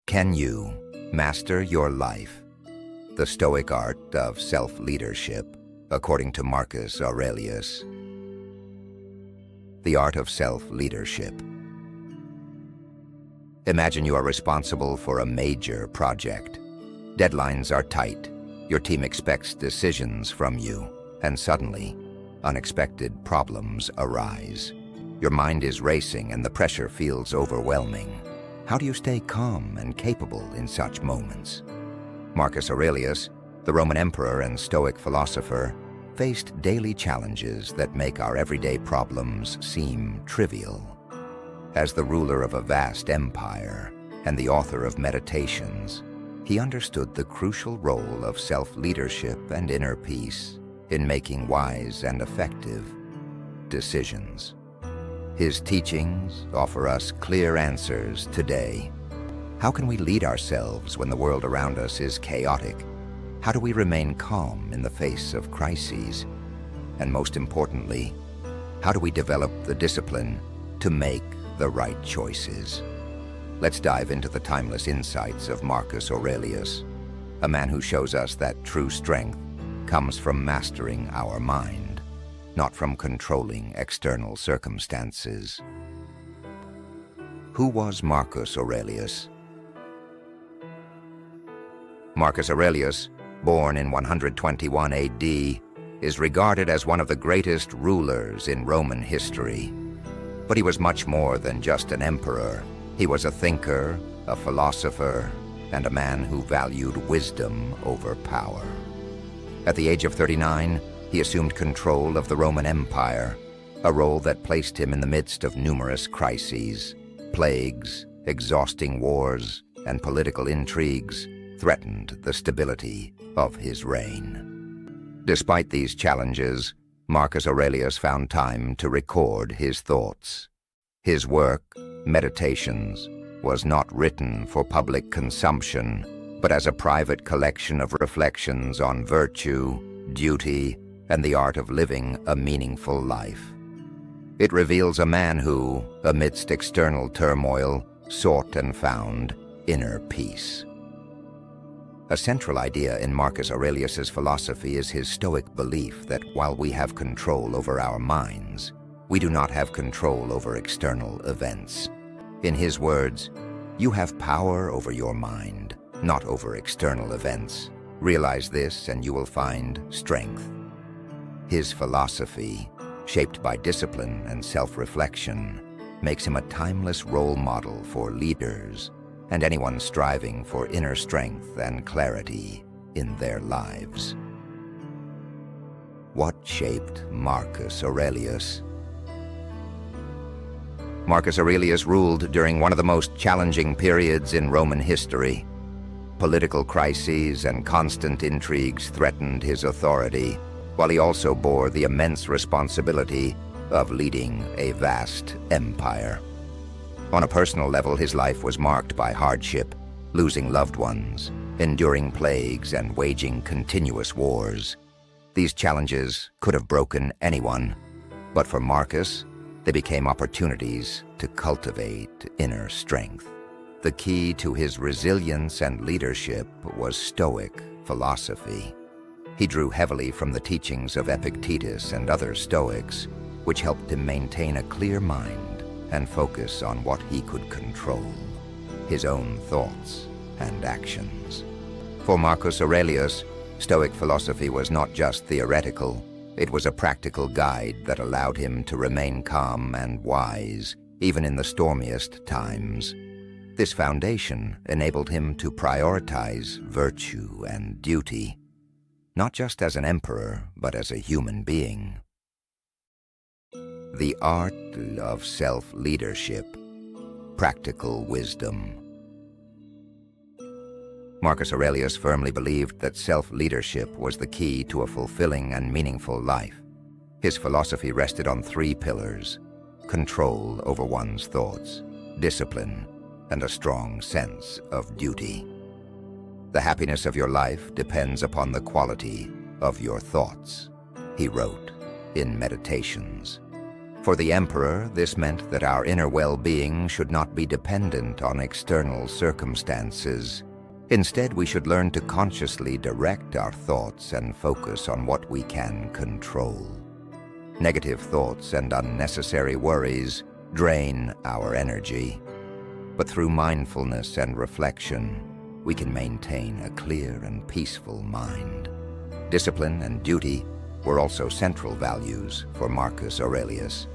Can you master your life? The Stoic art of self-leadership, according to Marcus Aurelius. The art of self-leadership. Imagine you are responsible for a major project. Deadlines are tight. Your team expects decisions from you, and suddenly, unexpected problems arise. Your mind is racing and the pressure feels overwhelming. How do you stay calm and capable in such moments? Marcus Aurelius, the Roman emperor and Stoic philosopher, faced daily challenges that make our everyday problems seem trivial. As the ruler of a vast empire and the author of Meditations, he understood the crucial role of self-leadership and inner peace in making wise and effective decisions. His teachings offer us clear answers today. How can we lead ourselves when the world around us is chaotic? How do we remain calm in the face of crises? And most importantly, how do we develop the discipline to make the right choices? Let's dive into the timeless insights of Marcus Aurelius, a man who shows us that true strength comes from mastering our mind, not from controlling external circumstances. Who was Marcus Aurelius? Marcus Aurelius, born in 121 AD, is regarded as one of the greatest rulers in Roman history. But he was much more than just an emperor. He was a thinker, a philosopher, and a man who valued wisdom over power. At the age of 39, he assumed control of the Roman Empire, a role that placed him in the midst of numerous crises. Plagues, exhausting wars, and political intrigues threatened the stability of his reign. Despite these challenges, Marcus Aurelius found time to record his thoughts. His work, Meditations, was not written for public consumption, but as a private collection of reflections on virtue, duty, and the art of living a meaningful life. It reveals a man who, amidst external turmoil, sought and found inner peace. A central idea in Marcus Aurelius's philosophy is his Stoic belief that while we have control over our minds, we do not have control over external events. In his words, "You have power over your mind, not over external events. Realize this and you will find strength." His philosophy, shaped by discipline and self-reflection, makes him a timeless role model for leaders and anyone striving for inner strength and clarity in their lives. What shaped Marcus Aurelius? Marcus Aurelius ruled during one of the most challenging periods in Roman history. Political crises and constant intrigues threatened his authority, while he also bore the immense responsibility of leading a vast empire. On a personal level, his life was marked by hardship, losing loved ones, enduring plagues, and waging continuous wars. These challenges could have broken anyone, but for Marcus, they became opportunities to cultivate inner strength. The key to his resilience and leadership was Stoic philosophy. He drew heavily from the teachings of Epictetus and other Stoics, which helped him maintain a clear mind and focus on what he could control, his own thoughts and actions. For Marcus Aurelius, Stoic philosophy was not just theoretical, it was a practical guide that allowed him to remain calm and wise, even in the stormiest times. This foundation enabled him to prioritize virtue and duty, not just as an emperor, but as a human being. The art of self-leadership, practical wisdom. Marcus Aurelius firmly believed that self-leadership was the key to a fulfilling and meaningful life. His philosophy rested on three pillars: control over one's thoughts, discipline, and a strong sense of duty. "The happiness of your life depends upon the quality of your thoughts," he wrote in Meditations. For the emperor, this meant that our inner well-being should not be dependent on external circumstances. Instead, we should learn to consciously direct our thoughts and focus on what we can control. Negative thoughts and unnecessary worries drain our energy, but through mindfulness and reflection, we can maintain a clear and peaceful mind. Discipline and duty were also central values for Marcus Aurelius.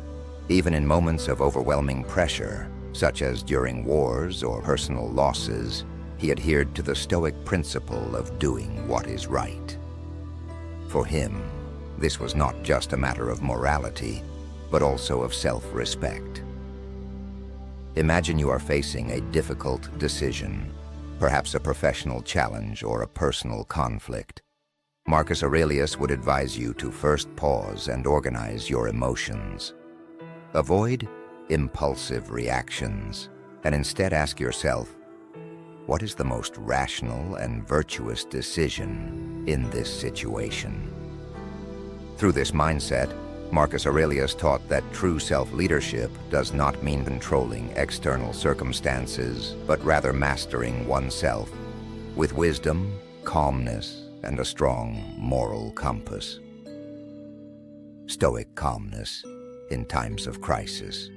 Even in moments of overwhelming pressure, such as during wars or personal losses, he adhered to the Stoic principle of doing what is right. For him, this was not just a matter of morality, but also of self-respect. Imagine you are facing a difficult decision, perhaps a professional challenge or a personal conflict. Marcus Aurelius would advise you to first pause and organize your emotions. Avoid impulsive reactions, and instead ask yourself, what is the most rational and virtuous decision in this situation? Through this mindset, Marcus Aurelius taught that true self-leadership does not mean controlling external circumstances, but rather mastering oneself with wisdom, calmness, and a strong moral compass. Stoic calmness in times of crisis.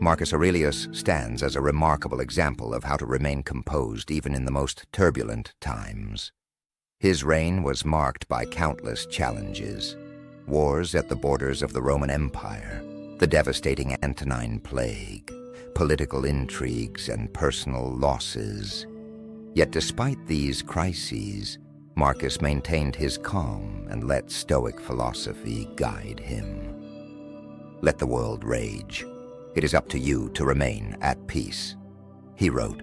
Marcus Aurelius stands as a remarkable example of how to remain composed even in the most turbulent times. His reign was marked by countless challenges: wars at the borders of the Roman Empire, the devastating Antonine Plague, political intrigues, and personal losses. Yet despite these crises, Marcus maintained his calm and let Stoic philosophy guide him. Let the world rage. It is up to you to remain at peace, he wrote.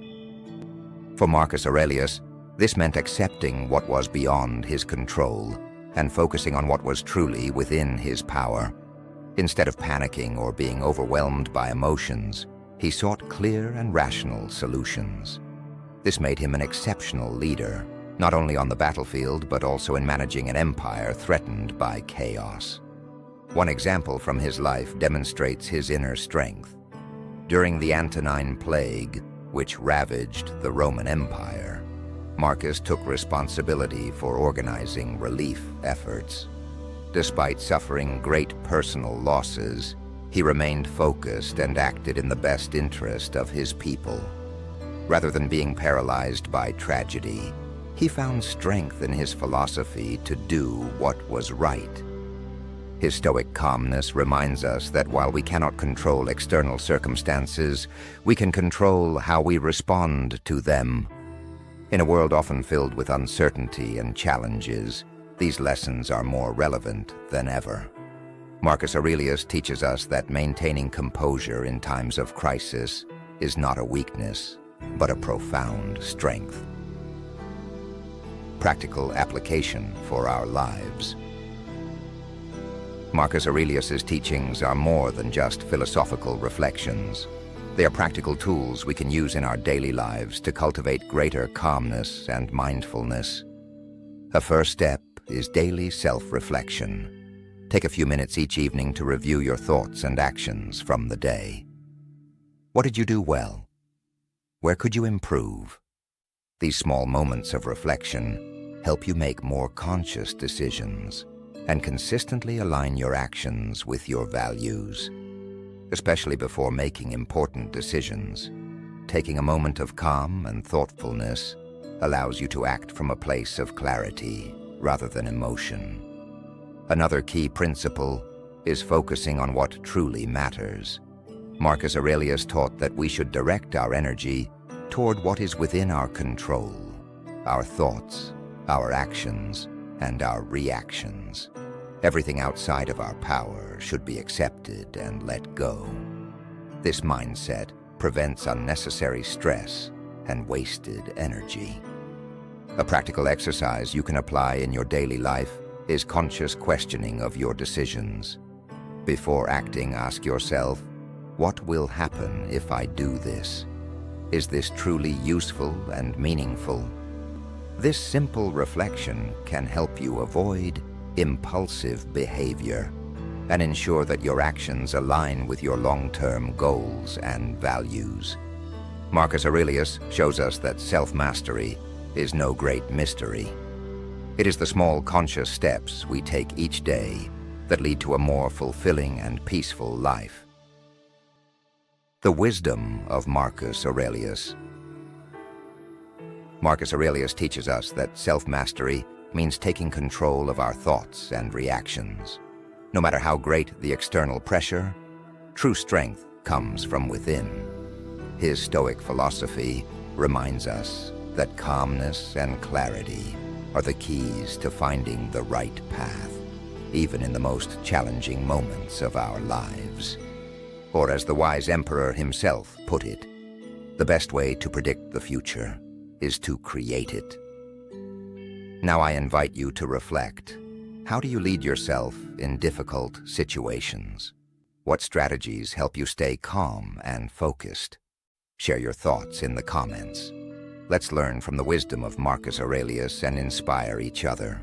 For Marcus Aurelius, this meant accepting what was beyond his control and focusing on what was truly within his power. Instead of panicking or being overwhelmed by emotions, he sought clear and rational solutions. This made him an exceptional leader, not only on the battlefield but also in managing an empire threatened by chaos. One example from his life demonstrates his inner strength. During the Antonine Plague, which ravaged the Roman Empire, Marcus took responsibility for organizing relief efforts. Despite suffering great personal losses, he remained focused and acted in the best interest of his people. Rather than being paralyzed by tragedy, he found strength in his philosophy to do what was right. His Stoic calmness reminds us that while we cannot control external circumstances, we can control how we respond to them. In a world often filled with uncertainty and challenges, these lessons are more relevant than ever. Marcus Aurelius teaches us that maintaining composure in times of crisis is not a weakness, but a profound strength. Practical application for our lives. Marcus Aurelius's teachings are more than just philosophical reflections. They are practical tools we can use in our daily lives to cultivate greater calmness and mindfulness. A first step is daily self-reflection. Take a few minutes each evening to review your thoughts and actions from the day. What did you do well? Where could you improve? These small moments of reflection help you make more conscious decisions and consistently align your actions with your values. Especially before making important decisions, taking a moment of calm and thoughtfulness allows you to act from a place of clarity rather than emotion. Another key principle is focusing on what truly matters. Marcus Aurelius taught that we should direct our energy toward what is within our control: our thoughts, our actions, and our reactions. Everything outside of our power should be accepted and let go. This mindset prevents unnecessary stress and wasted energy. A practical exercise you can apply in your daily life is conscious questioning of your decisions. Before acting, ask yourself, what will happen if I do this? Is this truly useful and meaningful? This simple reflection can help you avoid impulsive behavior and ensure that your actions align with your long-term goals and values. Marcus Aurelius shows us that self-mastery is no great mystery. It is the small conscious steps we take each day that lead to a more fulfilling and peaceful life. The wisdom of Marcus Aurelius. Marcus Aurelius teaches us that self-mastery means taking control of our thoughts and reactions. No matter how great the external pressure, true strength comes from within. His Stoic philosophy reminds us that calmness and clarity are the keys to finding the right path, even in the most challenging moments of our lives. Or as the wise emperor himself put it, the best way to predict the future is to create it. Now I invite you to reflect. How do you lead yourself in difficult situations? What strategies help you stay calm and focused? Share your thoughts in the comments. Let's learn from the wisdom of Marcus Aurelius and inspire each other.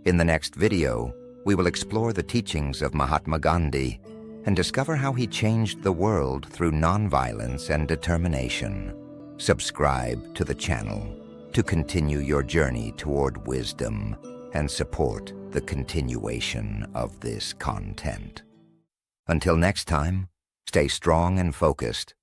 In the next video, we will explore the teachings of Mahatma Gandhi and discover how he changed the world through nonviolence and determination. Subscribe to the channel to continue your journey toward wisdom and support the continuation of this content. Until next time, stay strong and focused,